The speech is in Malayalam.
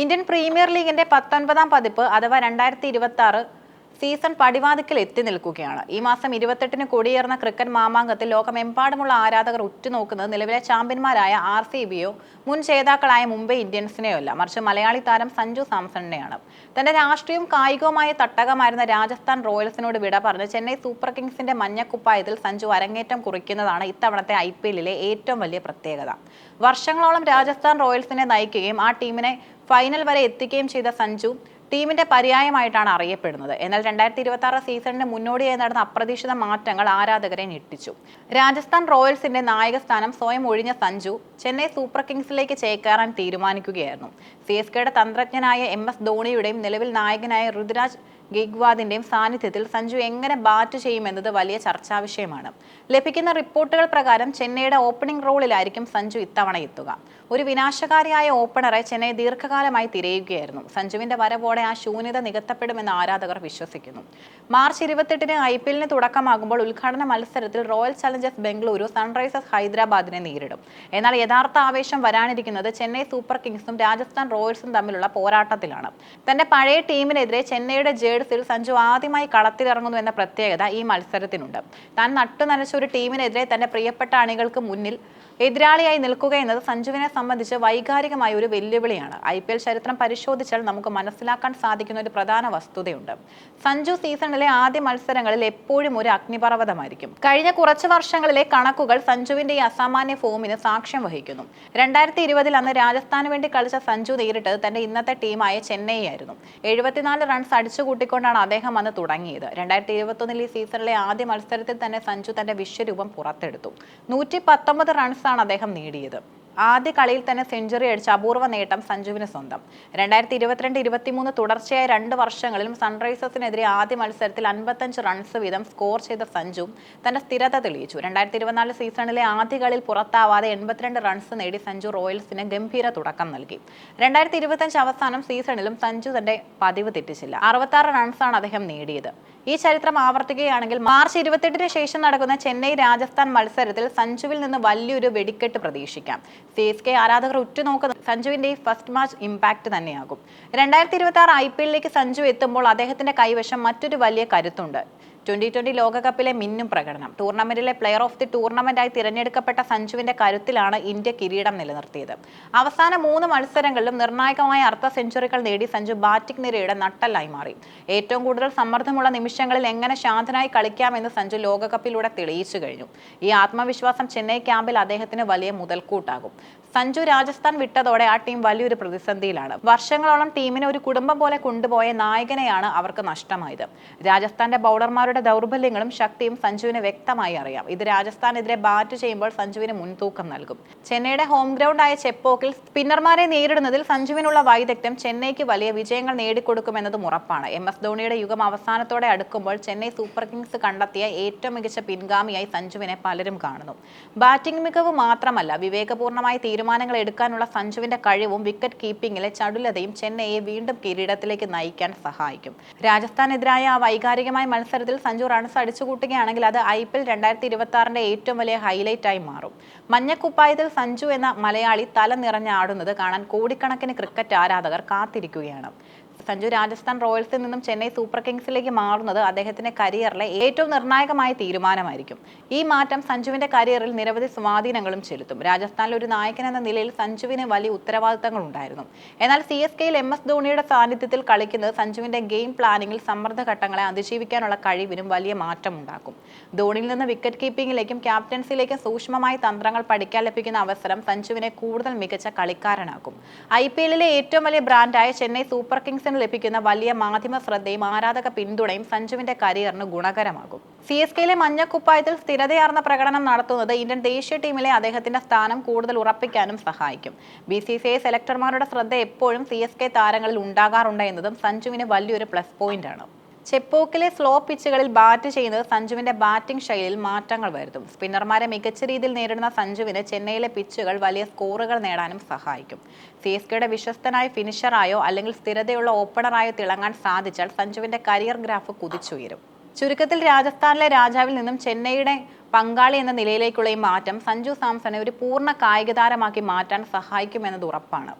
ഇന്ത്യൻ പ്രീമിയർ ലീഗിന്റെ 19ാം പതിപ്പ് അഥവാ 2026 സീസൺ പടിവാതിക്കൽ എത്തി നിൽക്കുകയാണ്. ഈ മാസം 28-ന് കൊടിയേറുന്ന ക്രിക്കറ്റ് മാമാങ്കത്തിൽ ലോകമെമ്പാടുമുള്ള ആരാധകർ ഉറ്റുനോക്കുന്നത് നിലവിലെ ചാമ്പ്യന്മാരായ RCBയോ മുൻ ജേതാക്കളായ മുംബൈ ഇന്ത്യൻസിനെയോ അല്ല, മറിച്ച് മലയാളി താരം സഞ്ജു സാംസണിനെയാണ്. തന്റെ രാഷ്ട്രീയവും കായികവുമായ തട്ടകമായിരുന്ന രാജസ്ഥാൻ റോയൽസിനോട് വിട പറഞ്ഞ് ചെന്നൈ സൂപ്പർ കിങ്സിന്റെ മഞ്ഞക്കുപ്പായത്തിൽ സഞ്ജു അരങ്ങേറ്റം കുറിക്കുന്നതാണ് ഇത്തവണത്തെ IPLിലെ ഏറ്റവും വലിയ പ്രത്യേകത. വർഷങ്ങളോളം രാജസ്ഥാൻ റോയൽസിനെ നയിക്കുകയും ആ ടീമിനെ ഫൈനൽ വരെ എത്തിക്കുകയും ചെയ്ത സഞ്ജു ടീമിന്റെ പര്യായമായിട്ടാണ് അറിയപ്പെടുന്നത്. എന്നാൽ 2026 സീസണിന് മുന്നോടിയായി നടന്ന അപ്രതീക്ഷിത മാറ്റങ്ങൾ ആരാധകരെ ഞെട്ടിച്ചു. രാജസ്ഥാൻ റോയൽസിന്റെ നായകസ്ഥാനം സ്വയം ഒഴിഞ്ഞ സഞ്ജു ചെന്നൈ സൂപ്പർ കിങ്സിലേക്ക് ചേക്കേറാൻ തീരുമാനിക്കുകയായിരുന്നു. CSKയുടെ തന്ത്രജ്ഞനായ MS ധോണിയുടെയും നിലവിൽ നായകനായ ഋതുരാജ് ഗെയ്ക്വാദിന്റെയും സാന്നിധ്യത്തിൽ സഞ്ജു എങ്ങനെ ബാറ്റ് ചെയ്യുമെന്നത് വലിയ ചർച്ചാ വിഷയമാണ്. ലഭിക്കുന്ന റിപ്പോർട്ടുകൾ പ്രകാരം ചെന്നൈയുടെ ഓപ്പണിംഗ് റോളിലായിരിക്കും സഞ്ജു ഇത്തവണ എത്തുക. ഒരു വിനാശകാരിയായ ഓപ്പണറെ ചെന്നൈ ദീർഘകാലമായി തിരയുകയായിരുന്നു. സഞ്ജുവിന്റെ വരവോടെ ആ ശൂന്യത നികത്തപ്പെടുമെന്ന് ആരാധകർ വിശ്വസിക്കുന്നു. മാർച്ച് 28-ന് IPLിന് തുടക്കമാകുമ്പോൾ ഉദ്ഘാടന മത്സരത്തിൽ റോയൽ ചലഞ്ചേഴ്സ് ബംഗളൂരു സൺറൈസേഴ്സ് ഹൈദരാബാദിനെ നേരിടും. എന്നാൽ യഥാർത്ഥ ആവേശം വരാനിരിക്കുന്നത് ചെന്നൈ സൂപ്പർ കിങ്സും രാജസ്ഥാൻ റോയൽസും തമ്മിലുള്ള പോരാട്ടത്തിലാണ്. തന്റെ പഴയ ടീമിനെതിരെ ചെന്നൈയുടെ ജേഴ്സിയിൽ സഞ്ജു ആദ്യമായി കളത്തിലിറങ്ങുന്നു എന്ന പ്രത്യേകത ഈ മത്സരത്തിനുണ്ട്. താൻ നട്ടുനനച്ച ഒരു ടീമിനെതിരെ തന്റെ പ്രിയപ്പെട്ട അണികൾക്ക് മുന്നിൽ എതിരാളിയായി നിൽക്കുക എന്നത് സഞ്ജുവിനെ സംബന്ധിച്ച് വൈകാരികമായ ഒരു വെല്ലുവിളിയാണ്. IPL ചരിത്രം പരിശോധിച്ചാൽ നമുക്ക് മനസ്സിലാക്കാൻ സാധിക്കുന്ന ഒരു പ്രധാന വസ്തുതയുണ്ട്. സഞ്ജു സീസണിലെ ആദ്യ മത്സരങ്ങളിൽ എപ്പോഴും ഒരു അഗ്നിപർവ്വതമായിരിക്കും. കഴിഞ്ഞ കുറച്ച് വർഷങ്ങളിലെ കണക്കുകൾ സഞ്ജുവിന്റെ ഈ അസാമാന്യ ഫോമിന് സാക്ഷ്യം വഹിക്കുന്നു. 2020-ൽ അന്ന് രാജസ്ഥാന് വേണ്ടി കളിച്ച സഞ്ജു നേരിട്ടത് തന്റെ ഇന്നത്തെ ടീമായ ചെന്നൈയായിരുന്നു. 74 റൺസ് അടിച്ചുകൂട്ടിക്കൊണ്ടാണ് അദ്ദേഹം അന്ന് തുടങ്ങിയത്. 2021-ൽ ഈ സീസണിലെ ആദ്യ മത്സരത്തിൽ തന്നെ സഞ്ജു തന്റെ വിശ്വരൂപം പുറത്തെടുത്തു. 119 റൺസാണ് അദ്ദേഹം നേടിയത്. ആദ്യ കളിയിൽ തന്നെ സെഞ്ചുറി അടിച്ച അപൂർവ നേട്ടം സഞ്ജുവിന് സ്വന്തം. 2022-23 തുടർച്ചയായ 2 വർഷങ്ങളിലും സൺറൈസേഴ്സിനെതിരെ ആദ്യ മത്സരത്തിൽ 55 റൺസ് വീതം സ്കോർ ചെയ്ത സഞ്ജു തന്റെ സ്ഥിരത തെളിയിച്ചു. 2024 സീസണിലെ ആദ്യ കളിയിൽ പുറത്താവാതെ 82 റൺസ് നേടി സഞ്ജു റോയൽസിന് ഗംഭീര തുടക്കം നൽകി. 2025 അവസാനം സീസണിലും സഞ്ജു തന്റെ പതിവ് തെറ്റിച്ചില്ല. 66 റൺസാണ് അദ്ദേഹം നേടിയത്. ഈ ചരിത്രം ആവർത്തിക്കുകയാണെങ്കിൽ മാർച്ച് 28-ന് ശേഷം നടക്കുന്ന ചെന്നൈ രാജസ്ഥാൻ മത്സരത്തിൽ സഞ്ജുവിൽ നിന്ന് വലിയൊരു വെടിക്കെട്ട് പ്രതീക്ഷിക്കാം. CSK ആരാധകർ ഉറ്റുനോക്കുന്ന സഞ്ജുവിന്റെ ഫസ്റ്റ് മാച്ച് ഇമ്പാക്ട് തന്നെയാകും. 2026 IPLിലേക്ക് സഞ്ജു എത്തുമ്പോൾ അദ്ദേഹത്തിന്റെ കൈവശം മറ്റൊരു വലിയ കരുത്തുണ്ട്. 2020 ലോകകപ്പിലെ മിന്നും പ്രകടനം. ടൂർണമെന്റിലെ പ്ലെയർ ഓഫ് ദി ടൂർണമെന്റായി തിരഞ്ഞെടുക്കപ്പെട്ട സഞ്ജുവിന്റെ കരുത്തിലാണ് ഇന്ത്യ കിരീടം നിലനിർത്തിയത്. അവസാന 3 മത്സരങ്ങളിലും നിർണായകമായ അർദ്ധ സെഞ്ചുറികൾ നേടി സഞ്ജു ബാറ്റിംഗ് നിരയുടെ നട്ടെല്ലായി മാറി. ഏറ്റവും കൂടുതൽ സമ്മർദ്ദമുള്ള നിമിഷങ്ങളിൽ എങ്ങനെ ശാന്തനായി കളിക്കാമെന്ന് സഞ്ജു ലോകകപ്പിലൂടെ തെളിയിച്ചു കഴിഞ്ഞു. ഈ ആത്മവിശ്വാസം ചെന്നൈ ക്യാമ്പിൽ അദ്ദേഹത്തിന് വലിയ മുതൽക്കൂട്ടാകും. സഞ്ജു രാജസ്ഥാൻ വിട്ടതോടെ ആ ടീം വലിയൊരു പ്രതിസന്ധിയിലാണ്. വർഷങ്ങളോളം ടീമിനെ ഒരു കുടുംബം പോലെ കൊണ്ടുപോയ നായകനെയാണ് അവർക്ക് നഷ്ടമായത്. രാജസ്ഥാന്റെ ബൗളർമാരുടെ ദൗർബല്യങ്ങളും ശക്തിയും സഞ്ജുവിന് വ്യക്തമായി അറിയാം. ഇത് രാജസ്ഥാനെതിരെ ബാറ്റ് ചെയ്യുമ്പോൾ സഞ്ജുവിന് മുൻതൂക്കം നൽകും. ചെന്നൈയുടെ ഹോം ഗ്രൗണ്ടായ ചെപ്പോക്കിൽ സ്പിന്നർമാരെ നേരിടുന്നതിൽ സഞ്ജുവിനുള്ള വൈദഗ്ധ്യം ചെന്നൈക്ക് വലിയ വിജയങ്ങൾ നേടിക്കൊടുക്കുമെന്നതും ഉറപ്പാണ്. MS ധോണിയുടെ യുഗം അവസാനത്തോടെ അടുക്കുമ്പോൾ ചെന്നൈ സൂപ്പർ കിങ്സ് കണ്ടെത്തിയ ഏറ്റവും മികച്ച പിൻഗാമിയായി സഞ്ജുവിനെ പലരും കാണുന്നു. ബാറ്റിംഗ് മികവ് മാത്രമല്ല, വിവേകപൂർണമായ തീരുമാനങ്ങൾ എടുക്കാനുള്ള സഞ്ജുവിന്റെ കഴിവും വിക്കറ്റ് കീപ്പിംഗിലെ ചടുലതയും ചെന്നൈയെ വീണ്ടും കിരീടത്തിലേക്ക് നയിക്കാൻ സഹായിക്കും. രാജസ്ഥാനെതിരായ ആ വൈകാരികമായ മത്സരത്തിൽ സഞ്ജു റൺസ് അടിച്ചുകൂട്ടുകയാണെങ്കിൽ അത് IPL 2026-ന്റെ ഏറ്റവും വലിയ ഹൈലൈറ്റായി മാറും. മഞ്ഞക്കുപ്പായത്തിൽ സഞ്ജു എന്ന മലയാളി തല നിറഞ്ഞാടുന്നത് കാണാൻ കോടിക്കണക്കിന് ക്രിക്കറ്റ് ആരാധകർ കാത്തിരിക്കുകയാണ്. സഞ്ജു രാജസ്ഥാൻ റോയൽസിൽ നിന്നും ചെന്നൈ സൂപ്പർ കിങ്സിലേക്ക് മാറുന്നത് അദ്ദേഹത്തിന്റെ കരിയറിലെ ഏറ്റവും നിർണായകമായ തീരുമാനമായിരിക്കും. ഈ മാറ്റം സഞ്ജുവിന്റെ കരിയറിൽ നിരവധി സ്വാധീനങ്ങളും ചെലുത്തും. രാജസ്ഥാനിൽ ഒരു നായകൻ എന്ന നിലയിൽ സഞ്ജുവിന് വലിയ ഉത്തരവാദിത്തങ്ങൾ ഉണ്ടായിരുന്നു. എന്നാൽ CSKയിൽ MS ധോണിയുടെ സാന്നിധ്യത്തിൽ കളിക്കുന്നത് സഞ്ജുവിന്റെ ഗെയിം പ്ലാനിങ്ങിൽ സമ്മർദ്ദ ഘട്ടങ്ങളെ അതിജീവിക്കാനുള്ള കഴിവിനും വലിയ മാറ്റമുണ്ടാക്കും. ധോണിയിൽ നിന്ന് വിക്കറ്റ് കീപ്പിംഗിലേക്കും ക്യാപ്റ്റൻസിയിലേക്കും സൂക്ഷ്മമായ തന്ത്രങ്ങൾ പഠിക്കാൻ ലഭിക്കുന്ന അവസരം സഞ്ജുവിനെ കൂടുതൽ മികച്ച കളിക്കാരനാക്കും. IPLിലെ ഏറ്റവും വലിയ ബ്രാൻഡായ ചെന്നൈ സൂപ്പർ കിങ്സിന് ലഭിക്കുന്ന വലിയ മാധ്യമ ശ്രദ്ധയും ആരാധക പിന്തുണയും സഞ്ജുവിന്റെ കരിയറിന് ഗുണകരമാകും. CSKയിലെ മഞ്ഞക്കുപ്പായത്തിൽ സ്ഥിരതയാർന്ന പ്രകടനം നടത്തുന്നത് ഇന്ത്യൻ ദേശീയ ടീമിലെ അദ്ദേഹത്തിന്റെ സ്ഥാനം കൂടുതൽ ഉറപ്പിക്കാനും സഹായിക്കും. BCCI സെലക്ടർമാരുടെ ശ്രദ്ധ എപ്പോഴും CSK താരങ്ങളിൽ ഉണ്ടാകാറുണ്ട് എന്നതും സഞ്ജുവിന് വലിയൊരു പ്ലസ് പോയിന്റ് ആണ്. ചെപ്പോക്കിലെ സ്ലോ പിച്ചുകളിൽ ബാറ്റ് ചെയ്യുന്നത് സഞ്ജുവിന്റെ ബാറ്റിംഗ് ശൈലിയിൽ മാറ്റങ്ങൾ വരുത്തും. സ്പിന്നർമാരെ മികച്ച രീതിയിൽ നേരിടുന്ന സഞ്ജുവിന് ചെന്നൈയിലെ പിച്ചുകൾ വലിയ സ്കോറുകൾ നേടാനും സഹായിക്കും. CSKയുടെ വിശ്വസ്തനായ ഫിനിഷറായോ അല്ലെങ്കിൽ സ്ഥിരതയുള്ള ഓപ്പണറായോ തിളങ്ങാൻ സാധിച്ചാൽ സഞ്ജുവിന്റെ കരിയർ ഗ്രാഫ് കുതിച്ചുയരും. ചുരുക്കത്തിൽ രാജസ്ഥാനിലെ രാജാവിൽ നിന്നും ചെന്നൈയുടെ പങ്കാളി എന്ന നിലയിലേക്കുള്ള ഈ മാറ്റം സഞ്ജു സാംസണെ ഒരു പൂർണ്ണ കായിക താരമാക്കി മാറ്റാൻ സഹായിക്കുമെന്നത് ഉറപ്പാണ്.